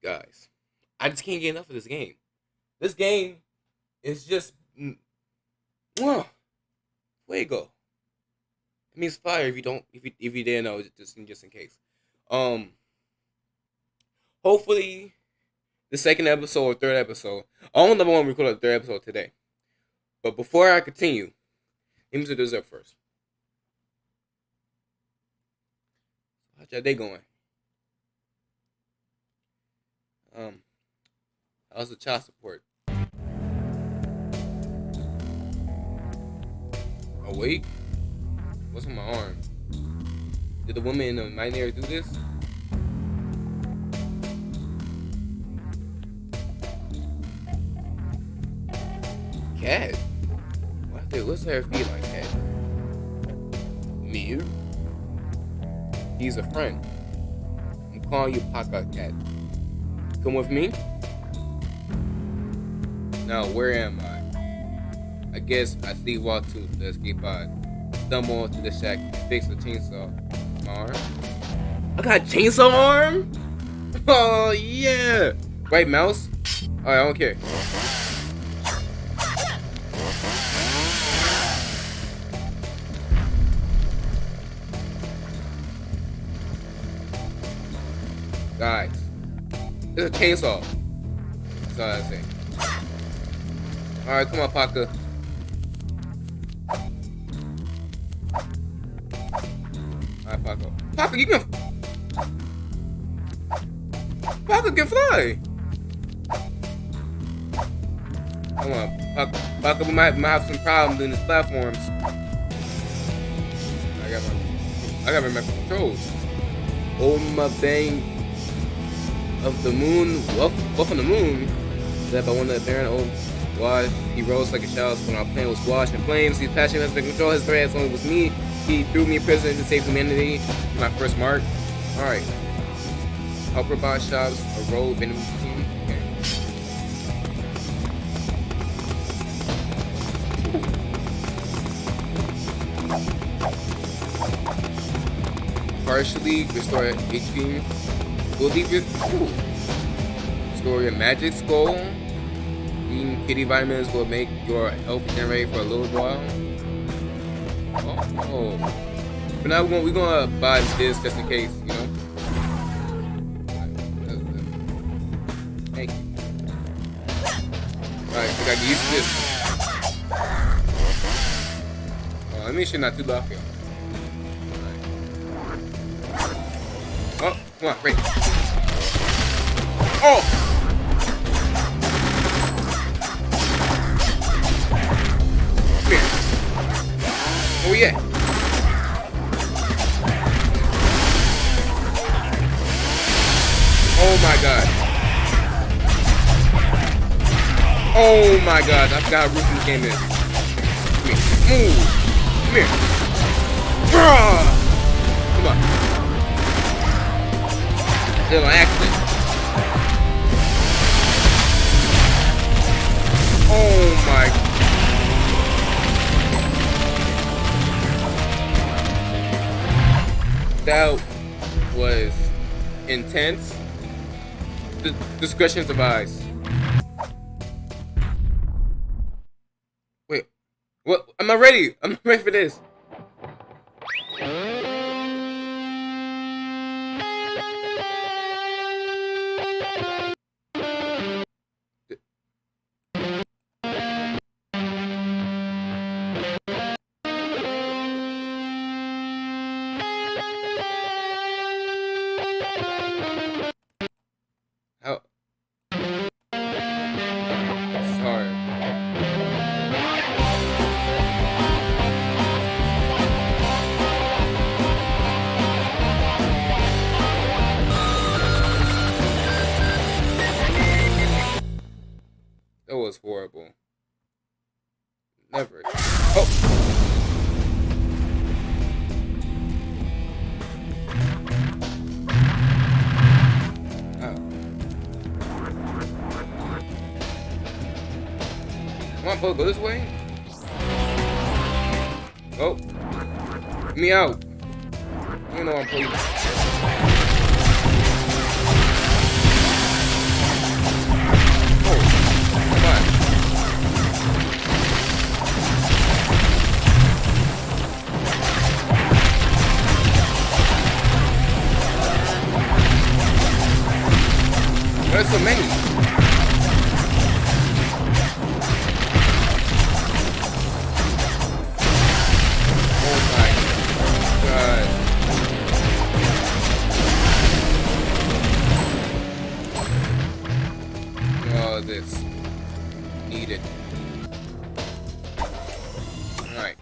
Guys, I just can't get enough of this game. This game is just fuego. It means fire if you don't if you didn't know, just in case. Um Hopefully the second episode or third episode. I don't know when we record the third episode today. But before I continue, let me do this up first. How's your day going? How's the child support? Awake? What's on my arm? Did the woman in the nightmare do this? Cat? What's her feet like cat? Me? He's a friend. I'm calling you Paka Cat. Come with me? Now, where am I? I guess I sleepwalk to the escape pod. Stumble into the shack and fix the chainsaw. My arm? I got a chainsaw arm? Oh, yeah! Right mouse? Alright, I don't care. Guys, it's a chainsaw. That's all I say. Alright, come on, Paka. Alright, Paka. Paka, you can. Paka can fly. Come on, Paka. We might have some problems in these platforms. I gotta remember controls. Oh my bang. Of the moon, up on the moon, led by one of the barren old squad. He rose like a child when our plane was squashed in flames. He's passionate to control his threat as long as it was me. He threw me in prison to save humanity. My first mark. Alright. Help robot shops, a road, enemy team. Okay. Partially restore HP. We'll leave your store your magic skull. Eating kitty vitamins will make your health generate for a little while. Oh. But now we're gonna buy this just in case, you know. Thank you. Alright, we gotta get used to this. Let me should not too loud here. Oh, come on, break. Oh! Come here. Oh, yeah. Oh, my God. Oh, my God. I forgot how ruthless this game is. Come here. Move. Come here. Come on. Little accident. Oh my. That was intense. The discretion advised. Wait. What? I'm not ready. I'm not ready for this. How? Sorry. That was horrible. Never. Oh. Come on, Bo, go this way. Oh. Get me out. I don't know I'm pulling. There's so many. Oh my god. Oh, this. Need it. Alright.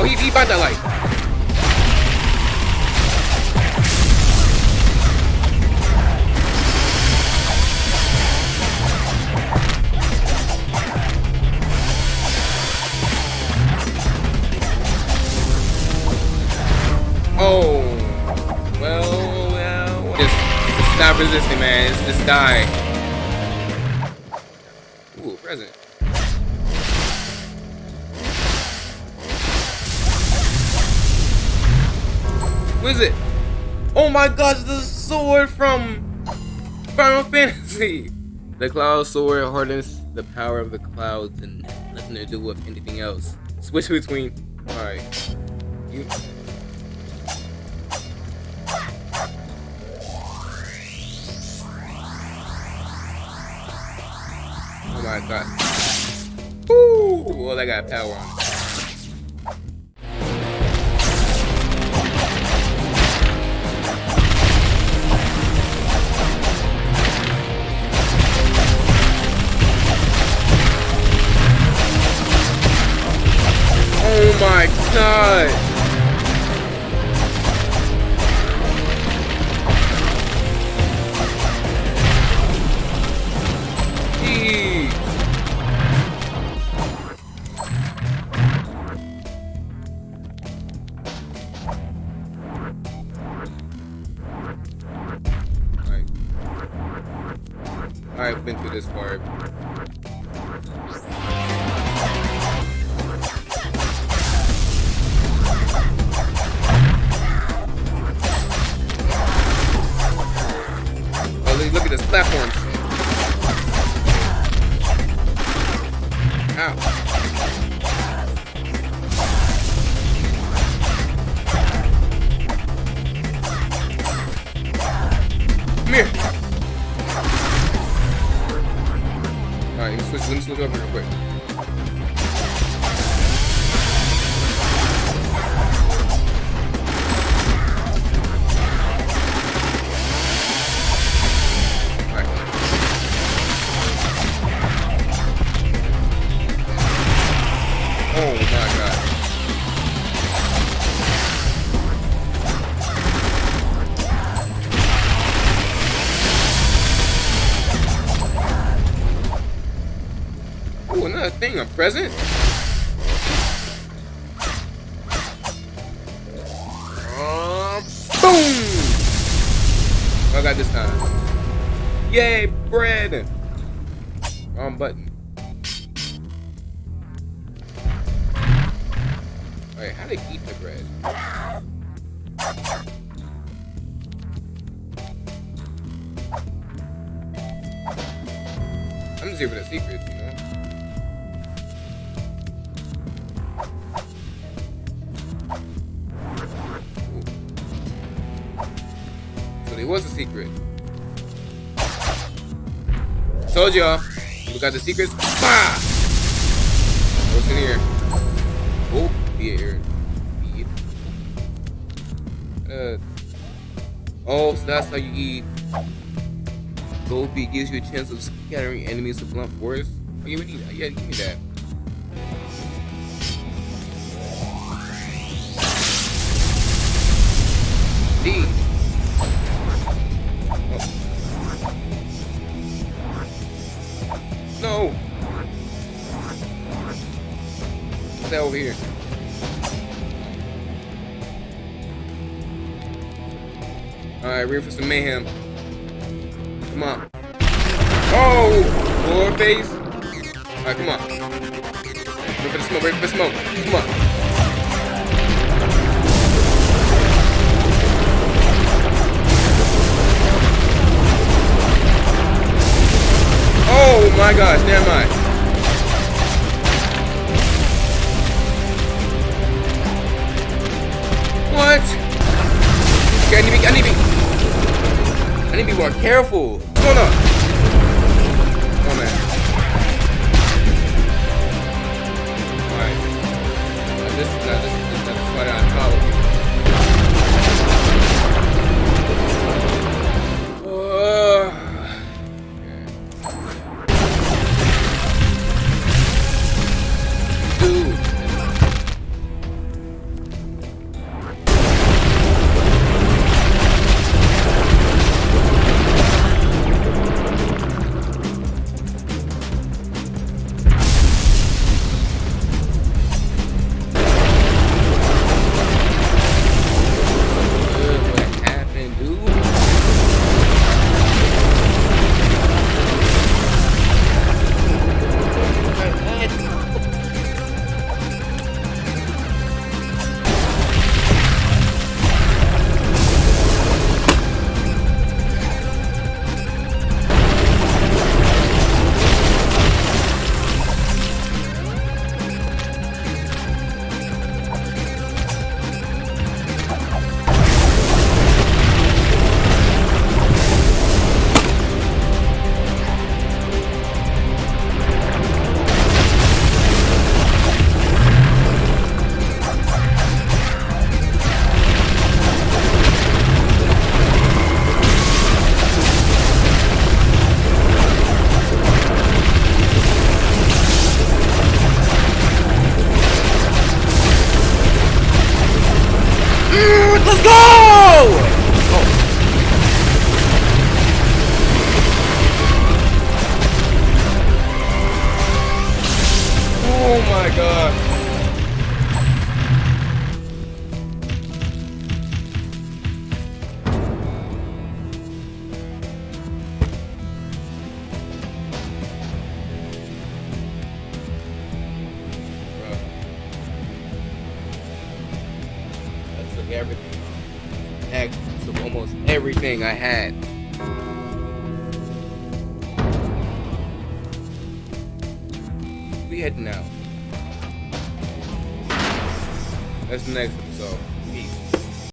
Oh, he bought that light. Oh, well. Just stop resisting, man. Just die. Ooh, present. What is it? Oh my gosh, the sword from Final Fantasy! The Cloud Sword hardens the power of the clouds and nothing to do with anything else. Switch between. Alright. You. Oh my god. Woo! Well, that got power on it. Oh my god! Jeez. Alright, I've been through this part. Look at this platforms. Ow. Come here. Alright, let me switch over real quick. Oh my god. Ooh, another thing, a present? Boom! What I got this time? Yay, bread! Wrong button. Alright, how to eat the bread? I'm just here for the secrets, you know? Ooh. So there was a secret. Told y'all, we got the secrets. Bah! What's in here? Oh. Here. Oh, so that's how you eat. Gold beat gives you a chance of scattering enemies with blunt force. Oh, yeah, we need that. Yeah, give me that. D. Oh. No. What's that over here? Alright, ready for some mayhem. Come on. Oh! Floor face. Alright, come on. Ready for the smoke, ready for the smoke. Come on. Oh! my gosh, never mind. What? Okay, I need to be more careful. What's going on? Oh man. Alright. This is what I follow. Dude. Let's go! Oh my god. Bro. That took everything. Heck, took almost everything I had. We heading out. That's the next episode.